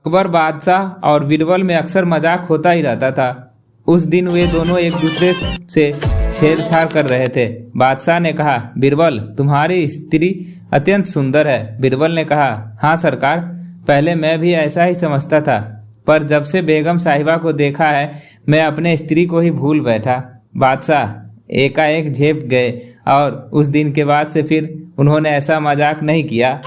अकबर बादशाह और बीरबल में अक्सर मजाक होता ही रहता था। उस दिन वे दोनों एक दूसरे से छेड़छाड़ कर रहे थे। बादशाह ने कहा, बीरबल तुम्हारी स्त्री अत्यंत सुंदर है। बीरबल ने कहा, हाँ सरकार, पहले मैं भी ऐसा ही समझता था, पर जब से बेगम साहिबा को देखा है मैं अपने स्त्री को ही भूल बैठा। बादशाह एकाएक झेप गए और उस दिन के बाद से फिर उन्होंने ऐसा मजाक नहीं किया।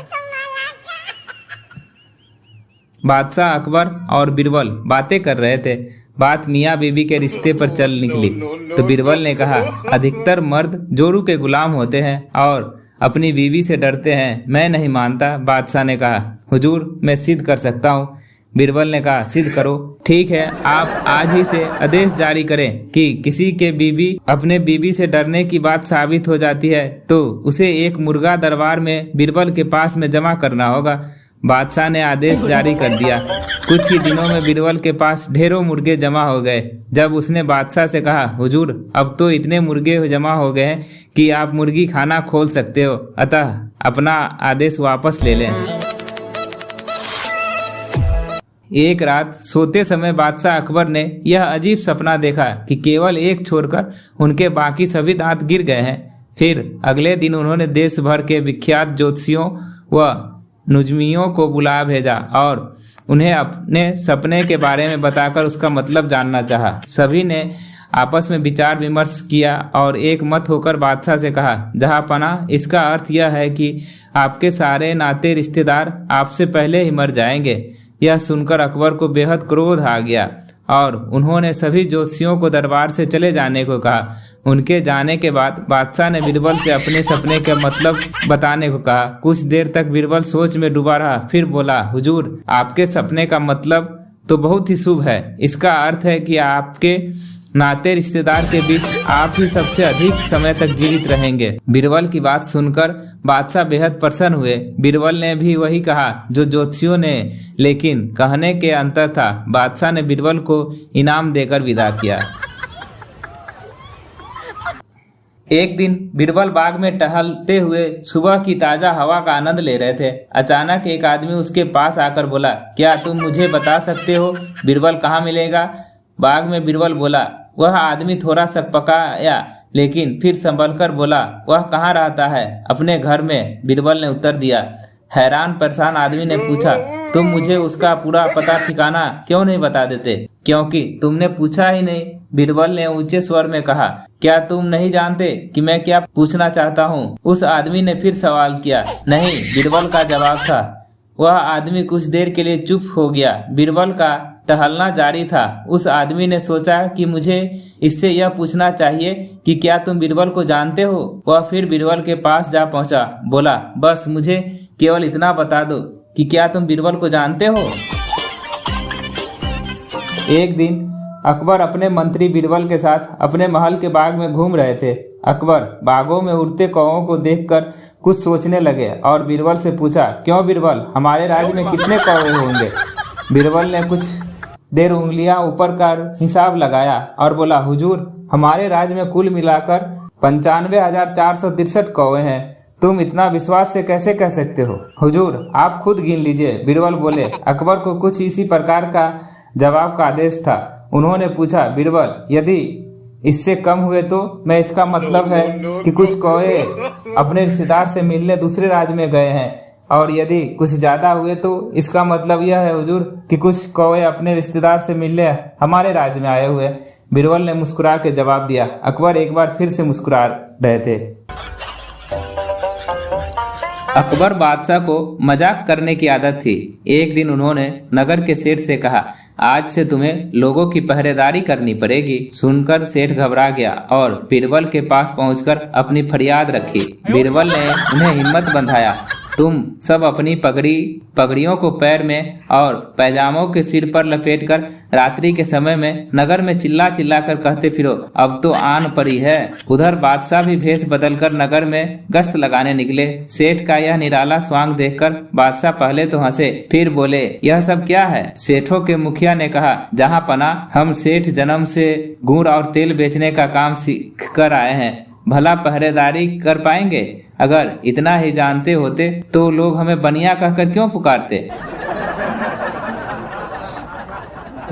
बादशाह अकबर और बीरबल बातें कर रहे थे। बात मियाँ बीबी के रिश्ते पर चल निकली तो बीरबल ने कहा, अधिकतर मर्द जोरू के गुलाम होते हैं और अपनी बीवी से डरते हैं। मैं नहीं मानता। बादशाह ने कहा, हुजूर मैं सिद्ध कर सकता हूँ। बीरबल ने कहा, सिद्ध करो। ठीक है, आप आज ही से आदेश जारी करें कि किसी के बीवी अपने बीवी से डरने की बात साबित हो जाती है तो उसे एक मुर्गा दरबार में बीरबल के पास में जमा करना होगा। बादशाह ने आदेश जारी कर दिया। कुछ ही दिनों में बीरबल के पास ढेरों मुर्गे जमा हो गए। जब उसने बादशाह से कहा, हुजूर अब तो इतने मुर्गे जमा हो गए हैं कि आप मुर्गी खाना खोल सकते हो, अतः अपना आदेश वापस ले लें। एक रात सोते समय बादशाह अकबर ने यह अजीब सपना देखा कि केवल एक छोड़कर उनके बाकी सभी दांत गिर गए हैं। फिर अगले दिन उन्होंने देश भर के विख्यात ज्योतिषियों व नुजमियों को बुला भेजा और उन्हें अपने सपने के बारे में बताकर उसका मतलब जानना चाहा। सभी ने आपस में विचार विमर्श किया और एक मत होकर बादशाह से कहा, जहाँपना इसका अर्थ यह है कि आपके सारे नाते रिश्तेदार आपसे पहले ही मर जाएंगे। यह सुनकर अकबर को बेहद क्रोध आ गया और उन्होंने सभी ज्योतिषियों को दरबार से चले जाने को कहा। उनके जाने के बाद बादशाह ने बीरबल से अपने सपने का मतलब बताने को कहा। कुछ देर तक बीरबल सोच में डूबा रहा, फिर बोला, हुजूर आपके सपने का मतलब तो बहुत ही शुभ है। इसका अर्थ है कि आपके नाते रिश्तेदार के बीच आप ही सबसे अधिक समय तक जीवित रहेंगे। बीरबल की बात सुनकर बादशाह बेहद प्रसन्न हुए। बीरबल ने भी वही कहा जो ज्योतिषियों ने, लेकिन कहने के अंतर था। बादशाह ने बीरबल को इनाम देकर विदा किया। एक दिन बीरबल बाग में टहलते हुए सुबह की ताजा हवा का आनंद ले रहे थे। अचानक एक आदमी उसके पास आकर बोला, क्या तुम मुझे बता सकते हो बीरबल कहाँ मिलेगा? बाग में बीरबल बोला। वह आदमी थोड़ा सकपकाया लेकिन फिर संभल कर बोला, वह कहाँ रहता है? अपने घर में, बीरबल ने उत्तर दिया। हैरान परेशान आदमी ने पूछा, तुम मुझे उसका पूरा पता ठिकाना क्यों नहीं बता देते? क्योंकि तुमने पूछा ही नहीं, बीरबल ने ऊंचे स्वर में कहा। क्या तुम नहीं जानते कि मैं क्या पूछना चाहता हूँ? उस आदमी ने फिर सवाल किया। नहीं, बीरबल का जवाब था। वह आदमी कुछ देर के लिए चुप हो गया। बीरबल का टहलना जारी था। उस आदमी ने सोचा कि मुझे इससे यह पूछना चाहिए कि क्या तुम बीरबल को जानते हो? वह फिर बीरबल के पास जा पहुंचा। बोला, बस मुझे केवल इतना बता दो कि क्या तुम बीरबल को जानते हो? एक दिन अकबर अपने मंत्री बीरबल के साथ अपने महल के बाग में घूम रहे थे। अकबर बागों में उड़ते कौओं को देखकर कुछ सोचने लगे और बीरबल से पूछा, क्यों बीरबल, हमारे राज्य में कितने कौवे होंगे? बीरबल ने कुछ देर उंगलियां ऊपर कर हिसाब लगाया और बोला, हुजूर हमारे राज्य में कुल मिलाकर 95,463 कौवे हैं। तुम इतना विश्वास से कैसे कह सकते हो? हुजूर आप खुद गिन लीजिए, बीरबल बोले। अकबर को कुछ इसी प्रकार का जवाब का आदेश था। उन्होंने पूछा, बीरबल यदि इससे कम हुए तो मैं इसका मतलब है कि कुछ कौवे अपने रिश्तेदार से मिलने दूसरे राज्य में गए हैं, और यदि कुछ ज्यादा हुए तो इसका मतलब यह है हुजूर कि कुछ कौवे अपने रिश्तेदार से मिलने हमारे राज्य में आए हुए। बीरबल ने मुस्कुरा के जवाब दिया। अकबर एक बार फिर से मुस्कुरा रहे थे। अकबर बादशाह को मजाक करने की आदत थी। एक दिन उन्होंने नगर के सेठ से कहा, आज से तुम्हें लोगों की पहरेदारी करनी पड़ेगी। सुनकर सेठ घबरा गया और बीरबल के पास पहुंचकर अपनी फरियाद रखी। बीरबल ने उन्हें हिम्मत बंधाया, तुम सब अपनी पगड़ियों को पैर में और पैजामों के सिर पर लपेटकर रात्रि के समय में नगर में चिल्ला चिल्ला कर कहते फिरो, अब तो आन पड़ी है। उधर बादशाह भी भेष बदलकर नगर में गश्त लगाने निकले। सेठ का यह निराला स्वांग देखकर बादशाह पहले तो हंसे, फिर बोले, यह सब क्या है? सेठों के मुखिया ने कहा, जहाँ पना हम सेठ जन्म से गुड़ और तेल बेचने का काम सीख कर आए हैं, भला पहरेदारी कर पाएंगे? अगर इतना ही जानते होते तो लोग हमें बनिया कहकर क्यों पुकारते?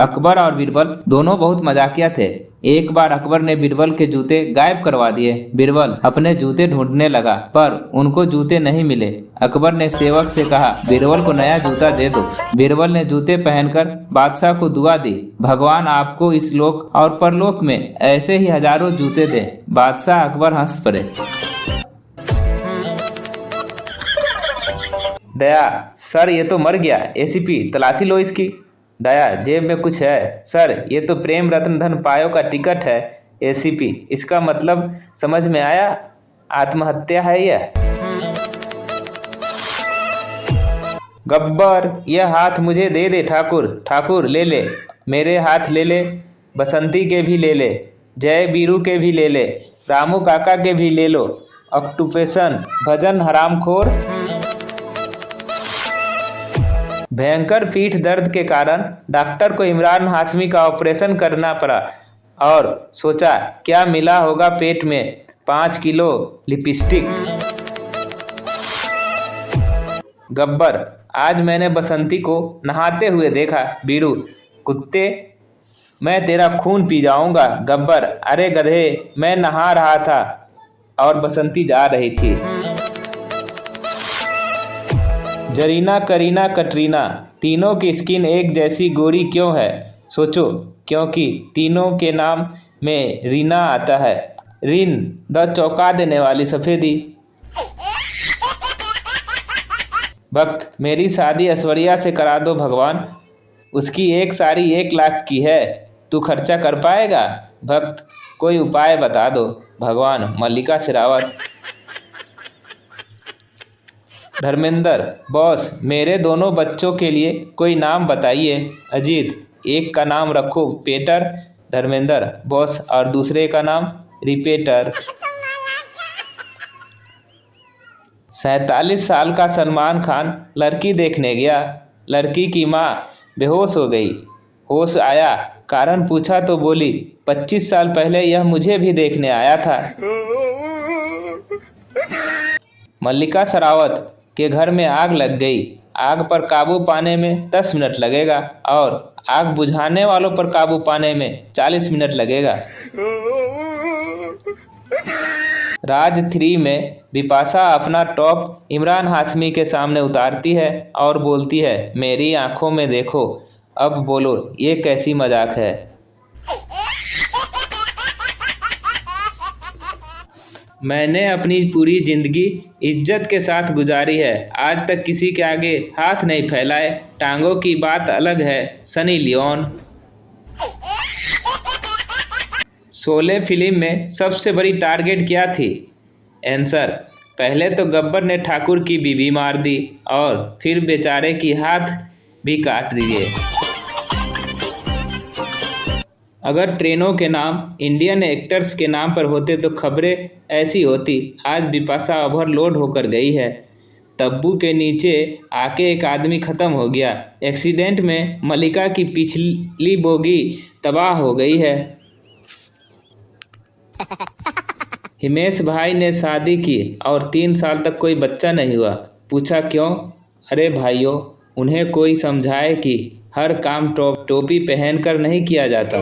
अकबर और बीरबल दोनों बहुत मजाकिया थे। एक बार अकबर ने बीरबल के जूते गायब करवा दिए। बीरबल अपने जूते ढूंढने लगा पर उनको जूते नहीं मिले। अकबर ने सेवक से कहा, बीरबल को नया जूता दे दो। बीरबल ने जूते पहनकर बादशाह को दुआ दी, भगवान आपको इस लोक और परलोक में ऐसे ही हजारों जूते दे। बादशाह अकबर हंस पड़े। दया, सर ये तो मर गया। एसीपी, तलाशी लो इसकी। दया, जेब में कुछ है। सर ये तो प्रेम रत्न धन पायो का टिकट है। एसीपी, इसका मतलब समझ में आया, आत्महत्या है यह। गब्बर, यह हाथ मुझे दे दे ठाकुर। ठाकुर ले ले, मेरे हाथ ले ले, बसंती के भी ले ले, जय बीरू के भी ले ले, रामू काका के भी ले लो। ऑक्यूपेशन भजन हरामखोर। भयंकर पीठ दर्द के कारण डॉक्टर को इमरान हाशमी का ऑपरेशन करना पड़ा और सोचा क्या मिला होगा पेट में। 5 किलो लिपस्टिक। गब्बर, आज मैंने बसंती को नहाते हुए देखा। बीरू, कुत्ते, मैं तेरा खून पी जाऊंगा। गब्बर, अरे गधे, मैं नहा रहा था और बसंती जा रही थी। जरीना, करीना, कटरीना, तीनों की स्किन एक जैसी गोरी क्यों है? सोचो, क्योंकि तीनों के नाम में रीना आता है। रीन, द चौंका देने वाली सफेदी। भक्त, मेरी शादी ऐश्वर्या से करा दो भगवान, उसकी एक साड़ी 1 लाख की है, तू खर्चा कर पाएगा? भक्त, कोई उपाय बता दो भगवान। मल्लिका शेरावत। धर्मेंद्र, बॉस, मेरे दोनों बच्चों के लिए कोई नाम बताइए। अजीत, एक का नाम रखो पेटर। धर्मेंद्र, बॉस, और दूसरे का नाम रिपेटर। 47 साल का सलमान खान लड़की देखने गया। लड़की की माँ बेहोश हो गई। होश आया, कारण पूछा तो बोली, 25 साल पहले यह मुझे भी देखने आया था। मल्लिका शेरावत के घर में आग लग गई। आग पर काबू पाने में 10 मिनट लगेगा और आग बुझाने वालों पर काबू पाने में 40 मिनट लगेगा। राज 3 में बिपाशा अपना टॉप इमरान हाशमी के सामने उतारती है और बोलती है, मेरी आंखों में देखो, अब बोलो ये कैसी मजाक है। मैंने अपनी पूरी जिंदगी इज्जत के साथ गुजारी है, आज तक किसी के आगे हाथ नहीं फैलाए। टांगों की बात अलग है। Sunny Leone. शोले फिल्म में सबसे बड़ी टारगेट क्या थी? आंसर, पहले तो गब्बर ने ठाकुर की बीवी मार दी और फिर बेचारे की हाथ भी काट दिए। अगर ट्रेनों के नाम इंडियन एक्टर्स के नाम पर होते तो खबरें ऐसी होती। आज बिपाशा ओवरलोड होकर गई है। तब्बू के नीचे आके एक आदमी खत्म हो गया। एक्सीडेंट में मल्लिका की पिछली बोगी तबाह हो गई है। हिमेश भाई ने शादी की और 3 साल तक कोई बच्चा नहीं हुआ। पूछा क्यों? अरे भाइयों, उन्हें कोई समझाए कि हर काम टोपी पहनकर नहीं किया जाता।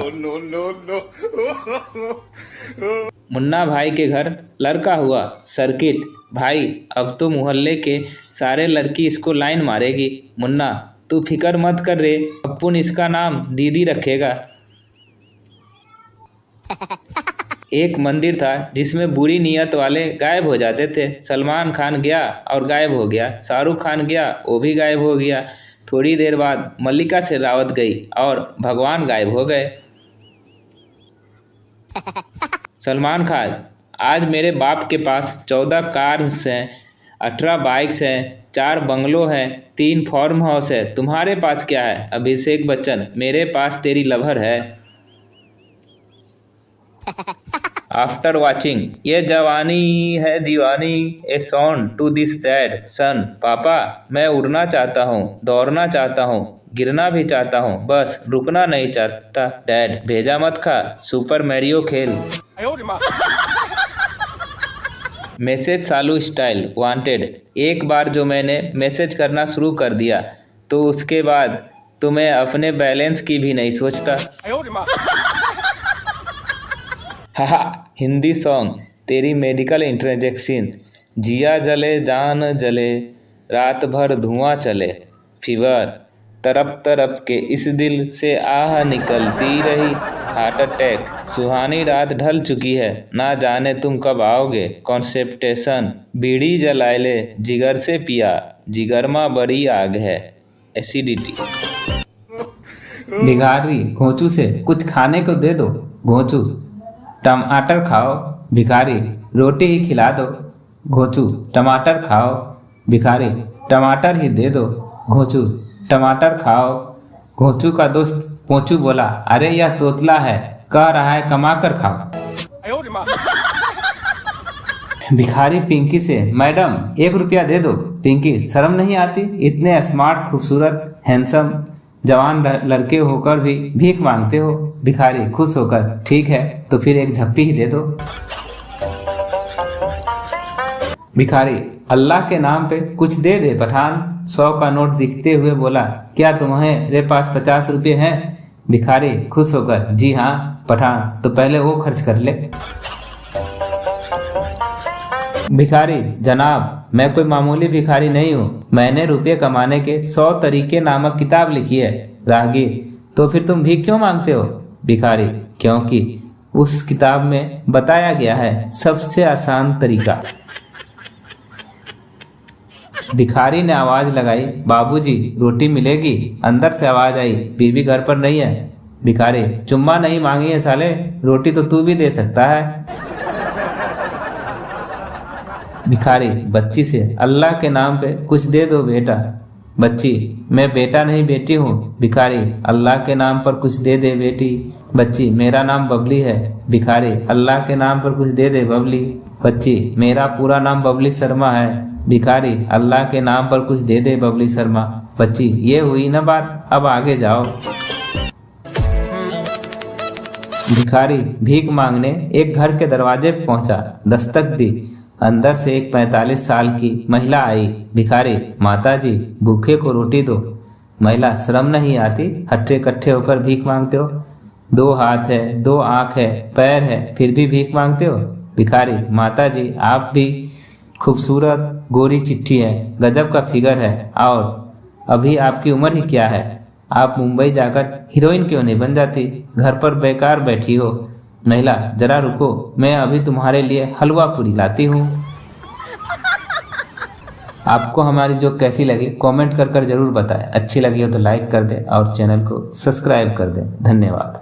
मुन्ना भाई के घर लड़का हुआ। सर्किट, भाई अब तो मोहल्ले के सारे लड़की इसको लाइन मारेगी। मुन्ना, तू फिक्र मत कर रे, अपुन इसका नाम दीदी रखेगा। एक मंदिर था जिसमें बुरी नीयत वाले गायब हो जाते थे। सलमान खान गया और गायब हो गया। शाहरुख खान गया, वो भी गायब हो गया। थोड़ी देर बाद मल्लिका शेरावत गई और भगवान गायब हो गए। सलमान खान, आज मेरे बाप के पास 14 कार्स हैं, 18 बाइक्स हैं, 4 बंगलो हैं, 3 फार्म हाउस है। तुम्हारे पास क्या है? अभिषेक बच्चन, मेरे पास तेरी लवर है। After watching Yeh Jawaani Hai Deewani, a song to this dad son. पापा, मैं उड़ना चाहता हूँ, दौड़ना चाहता हूँ, गिरना भी चाहता हूँ, बस रुकना नहीं चाहता। डैड, भेजा मत खा, सुपर मैरियो खेल। मैसेज चालू स्टाइल वांटेड। एक बार जो मैंने मैसेज करना शुरू कर दिया तो उसके बाद तो मैं अपने बैलेंस की भी नहीं सोचता। हाहा, हिंदी सॉन्ग तेरी मेडिकल इंटरजेक्शन। जिया जले जान जले, रात भर धुआं चले, फीवर तरफ तरफ के इस दिल से आह निकलती रही, हार्ट अटैक, सुहानी रात ढल चुकी है, ना जाने तुम कब आओगे, कॉन्सेप्टेशन, बीड़ी जलाए ले, जिगर से पिया, जिगरमा बड़ी आग है, एसिडिटी। भिखारी घोंचू से कुछ खाने को दे दो। घोंचू टमाटर खाओ। भिखारी रोटी ही खिला दो। घोंचू टमाटर खाओ। भिखारी टमाटर ही दे दो। घोंचू टमाटर खाओ। घोंचू का दोस्त पोंचू बोला, अरे यह तोतला है, कह रहा है कमा कर खाओ। भिखारी पिंकी से, मैडम 1 रुपया दे दो। पिंकी, शर्म नहीं आती? इतने स्मार्ट, खूबसूरत, हैंडसम जवान लड़के होकर भी भीख मांगते हो। भिखारी खुश होकर, ठीक है तो फिर एक झप्पी ही दे दो। भिखारी, अल्लाह के नाम पे कुछ दे दे पठान। 100 का नोट दिखते हुए बोला, क्या तुम्हारे पास 50 रुपये हैं? भिखारी खुश होकर, जी हाँ पठान, तो पहले वो खर्च कर ले। भिखारी, जनाब मैं कोई मामूली भिखारी नहीं हूँ, मैंने रुपये कमाने के 100 तरीके नामक किताब लिखी है। राहगीर, तो फिर तुम भीख क्यों मांगते हो? भिखारी, क्योंकि उस किताब में बताया गया है सबसे आसान तरीका। भिखारी ने आवाज लगाई, बाबूजी रोटी मिलेगी? अंदर से आवाज आई, बीवी घर पर नहीं है। भिखारी, चुम्मा नहीं मांगी है साले, रोटी तो तू भी दे सकता है। भिखारी बच्ची से, अल्लाह के नाम पे कुछ दे दो बेटा। बच्ची, मैं बेटा नहीं बेटी हूँ। भिखारी, अल्लाह के नाम पर कुछ दे दे बेटी। बच्ची, मेरा नाम बबली है। भिखारी, अल्लाह के नाम पर कुछ दे दे बबली। बच्ची, मेरा पूरा नाम बबली शर्मा है। भिखारी, अल्लाह के नाम पर कुछ दे दे बबली शर्मा। बच्ची, ये हुई ना बात, अब आगे जाओ। भिखारी भीख मांगने एक घर के दरवाजे पर पहुंचा, दस्तक दी। अंदर से एक 45 साल की महिला आई। भिखारी, माताजी भूखे को रोटी दो। महिला, शर्म नहीं आती? हट्टे कट्ठे होकर भीख मांगते हो? 2 हाथ है, 2 आंख है, पैर है, फिर भी भीख मांगते हो? भिखारी, माताजी आप भी खूबसूरत गोरी चिट्ठी है, गजब का फिगर है, और अभी आपकी उम्र ही क्या है? आप मुंबई जाकर हीरोइन क्यों नहीं बन जाती? घर पर बेकार बैठी हो। महिला, जरा रुको, मैं अभी तुम्हारे लिए हलवा पूरी लाती हूँ। आपको हमारी जो कैसी लगी कमेंट कर जरूर बताएं। अच्छी लगी हो तो लाइक कर दें और चैनल को सब्सक्राइब कर दें। धन्यवाद।